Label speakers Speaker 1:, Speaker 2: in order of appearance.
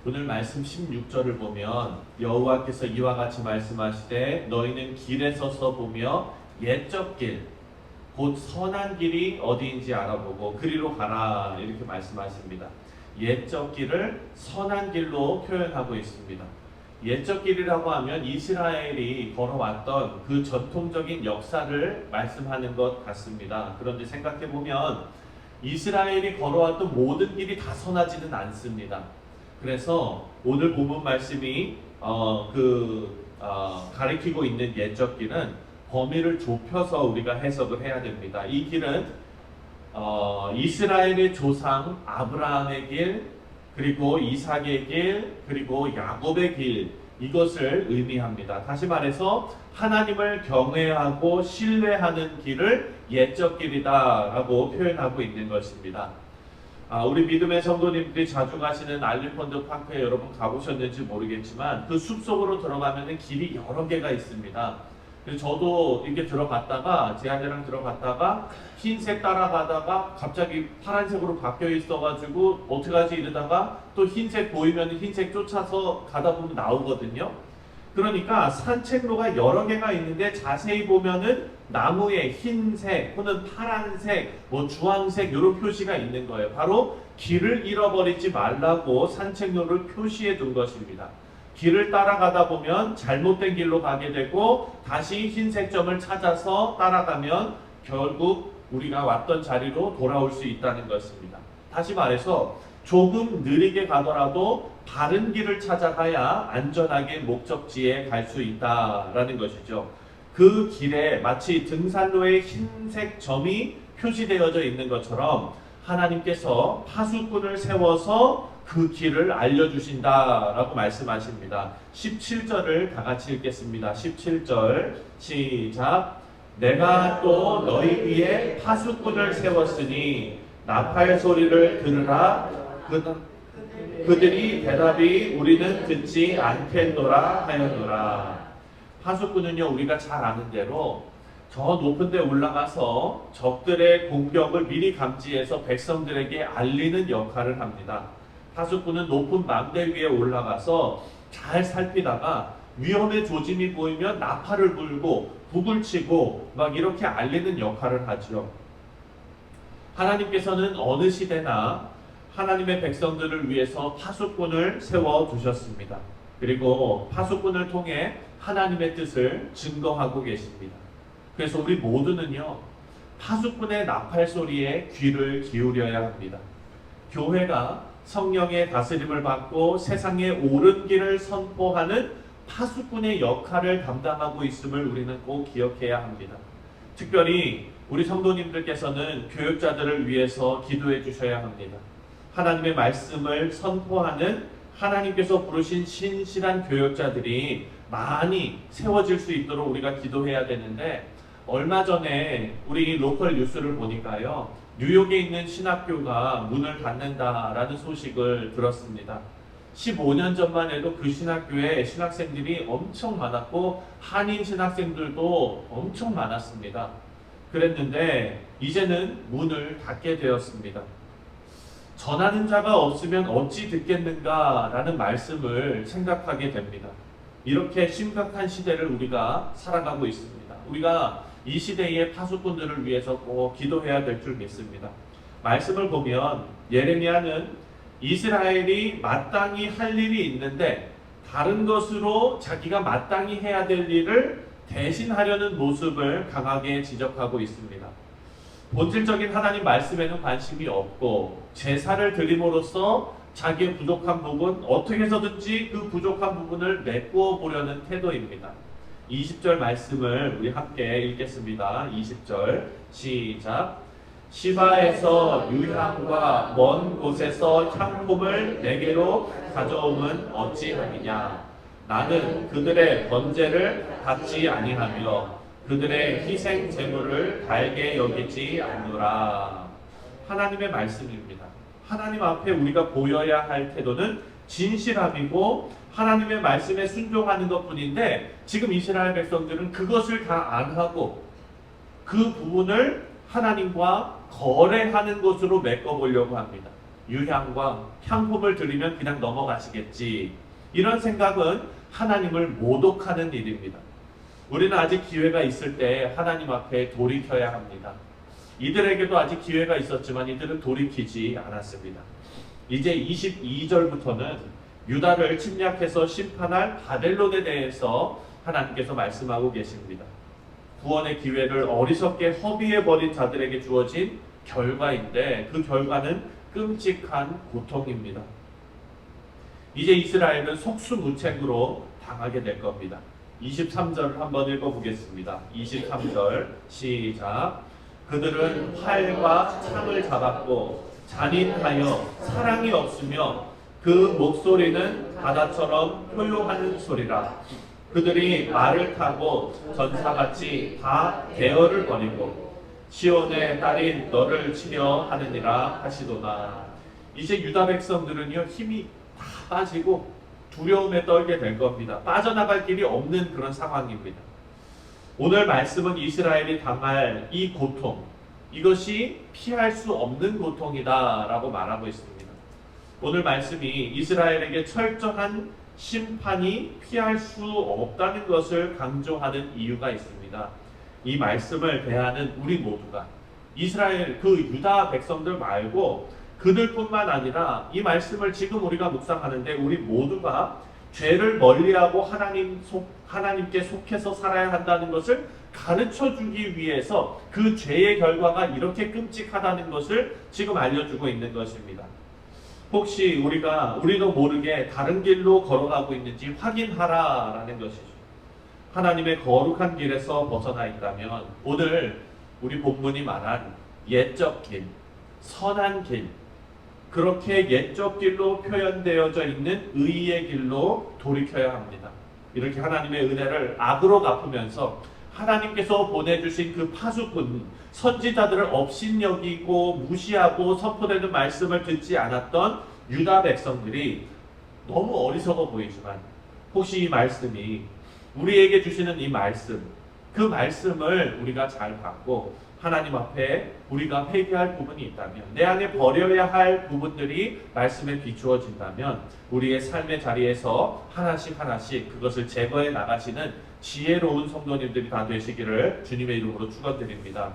Speaker 1: 오늘 말씀 16절을 보면 여호와께서 이와 같이 말씀하시되 너희는 길에 서서 보며 옛적 길 곧 선한 길이 어디인지 알아보고 그리로 가라 이렇게 말씀하십니다. 옛적 길을 선한 길로 표현하고 있습니다. 옛적 길이라고 하면 이스라엘이 걸어왔던 그 전통적인 역사를 말씀하는 것 같습니다. 그런데 생각해 보면 이스라엘이 걸어왔던 모든 길이 다 선하지는 않습니다. 그래서 오늘 본문 말씀이 가리키고 있는 옛적 길은 범위를 좁혀서 우리가 해석을 해야 됩니다. 이 길은 이스라엘의 조상 아브라함의 길, 그리고 이삭의 길, 그리고 야곱의 길, 이것을 의미합니다. 다시 말해서 하나님을 경외하고 신뢰하는 길을 옛적 길이다라고 표현하고 있는 것입니다. 우리 믿음의 성도님들이 자주 가시는 알리펀드 파크에 여러분 가보셨는지 모르겠지만 그 숲속으로 들어가면 길이 여러 개가 있습니다. 그래서 저도 이렇게 들어갔다가 제 아내랑 들어갔다가 흰색 따라가다가 갑자기 파란색으로 바뀌어 있어가지고 어떡하지 이러다가 또 흰색 보이면 흰색 쫓아서 가다 보면 나오거든요. 그러니까 산책로가 여러 개가 있는데 자세히 보면은 나무에 흰색 또는 파란색, 주황색 이런 표시가 있는 거예요. 바로 길을 잃어버리지 말라고 산책로를 표시해 둔 것입니다. 길을 따라가다 보면 잘못된 길로 가게 되고 다시 흰색 점을 찾아서 따라가면 결국 우리가 왔던 자리로 돌아올 수 있다는 것입니다. 다시 말해서 조금 느리게 가더라도 바른 길을 찾아가야 안전하게 목적지에 갈 수 있다라는 것이죠. 그 길에 마치 등산로에 흰색 점이 표시되어져 있는 것처럼 하나님께서 파수꾼을 세워서 그 길을 알려주신다라고 말씀하십니다. 17절을 다 같이 읽겠습니다. 17절 시작. 내가 또 너희 위에 파수꾼을 세웠으니 나팔 소리를 들으라. 그들이 대답이 우리는 듣지 않겠노라 하였노라. 파수꾼은요, 우리가 잘 아는 대로 저 높은 데 올라가서 적들의 공격을 미리 감지해서 백성들에게 알리는 역할을 합니다. 파수꾼은 높은 망대 위에 올라가서 잘 살피다가 위험의 조짐이 보이면 나팔을 불고 북을 치고 막 이렇게 알리는 역할을 하죠. 하나님께서는 어느 시대나 하나님의 백성들을 위해서 파수꾼을 세워두셨습니다. 그리고 파수꾼을 통해 하나님의 뜻을 증거하고 계십니다. 그래서 우리 모두는요, 파수꾼의 나팔 소리에 귀를 기울여야 합니다. 교회가 성령의 다스림을 받고 세상의 옳은 길을 선포하는 파수꾼의 역할을 담당하고 있음을 우리는 꼭 기억해야 합니다. 특별히 우리 성도님들께서는 교육자들을 위해서 기도해 주셔야 합니다. 하나님의 말씀을 선포하는 하나님께서 부르신 신실한 교육자들이 많이 세워질 수 있도록 우리가 기도해야 되는데, 얼마 전에 우리 로컬 뉴스를 보니까요, 뉴욕에 있는 신학교가 문을 닫는다라는 소식을 들었습니다. 15년 전만 해도 그 신학교에 신학생들이 엄청 많았고 한인 신학생들도 엄청 많았습니다. 그랬는데 이제는 문을 닫게 되었습니다. 전하는 자가 없으면 어찌 듣겠는가라는 말씀을 생각하게 됩니다. 이렇게 심각한 시대를 우리가 살아가고 있습니다. 우리가 이 시대의 파수꾼들을 위해서 꼭 기도해야 될 줄 믿습니다. 말씀을 보면 예레미야는 이스라엘이 마땅히 할 일이 있는데 다른 것으로 자기가 마땅히 해야 될 일을 대신하려는 모습을 강하게 지적하고 있습니다. 본질적인 하나님 말씀에는 관심이 없고 제사를 드림으로써 자기의 부족한 부분, 어떻게 해서든지 그 부족한 부분을 메꾸어 보려는 태도입니다. 20절 말씀을 우리 함께 읽겠습니다. 20절 시작. 시바에서 유향과 먼 곳에서 향품을 내게로 가져오면 어찌하느냐. 나는 그들의 번제를 받지 아니하며 그들의 희생 제물을 달게 여기지 않노라. 하나님의 말씀입니다. 하나님 앞에 우리가 보여야 할 태도는 진실함이고 하나님의 말씀에 순종하는 것뿐인데, 지금 이스라엘 백성들은 그것을 다 안 하고 그 부분을 하나님과 거래하는 것으로 메꿔보려고 합니다. 유향과 향품을 드리면 그냥 넘어가시겠지. 이런 생각은 하나님을 모독하는 일입니다. 우리는 아직 기회가 있을 때 하나님 앞에 돌이켜야 합니다. 이들에게도 아직 기회가 있었지만 이들은 돌이키지 않았습니다. 이제 22절부터는 유다를 침략해서 심판할 바벨론에 대해서 하나님께서 말씀하고 계십니다. 구원의 기회를 어리석게 허비해버린 자들에게 주어진 결과인데 그 결과는 끔찍한 고통입니다. 이제 이스라엘은 속수무책으로 당하게 될 겁니다. 23절을 한번 읽어보겠습니다. 23절 시작. 그들은 활과 창을 잡았고 잔인하여 사랑이 없으며 그 목소리는 바다처럼 효요하는 소리라. 그들이 말을 타고 전사같이 다 대열을 벌이고 시온의 딸인 너를 치려 하느니라 하시도다. 이제 유다 백성들은요 힘이 다 빠지고 두려움에 떨게 될 겁니다. 빠져나갈 길이 없는 그런 상황입니다. 오늘 말씀은 이스라엘이 당할 이 고통, 이것이 피할 수 없는 고통이다 라고 말하고 있습니다. 오늘 말씀이 이스라엘에게 철저한 심판이 피할 수 없다는 것을 강조하는 이유가 있습니다. 이 말씀을 대하는 우리 모두가 이스라엘 그 유다 백성들 말고 그들뿐만 아니라 이 말씀을 지금 우리가 묵상하는데 우리 모두가 죄를 멀리하고 하나님께 속해서 살아야 한다는 것을 가르쳐 주기 위해서 그 죄의 결과가 이렇게 끔찍하다는 것을 지금 알려주고 있는 것입니다. 혹시 우리도 모르게 다른 길로 걸어가고 있는지 확인하라라는 것이죠. 하나님의 거룩한 길에서 벗어나 있다면 오늘 우리 본문이 말한 옛적 길, 선한 길, 그렇게 옛적 길로 표현되어져 있는 의의 길로 돌이켜야 합니다. 이렇게 하나님의 은혜를 악으로 갚으면서 하나님께서 보내주신 그 파수꾼, 선지자들을 업신여기고 무시하고 선포되는 말씀을 듣지 않았던 유다 백성들이 너무 어리석어 보이지만 혹시 이 말씀이 우리에게 주시는 이 말씀, 그 말씀을 우리가 잘 받고 하나님 앞에 우리가 회개할 부분이 있다면, 내 안에 버려야 할 부분들이 말씀에 비추어진다면 우리의 삶의 자리에서 하나씩 그것을 제거해 나가시는 지혜로운 성도님들이 다 되시기를 주님의 이름으로 축원드립니다.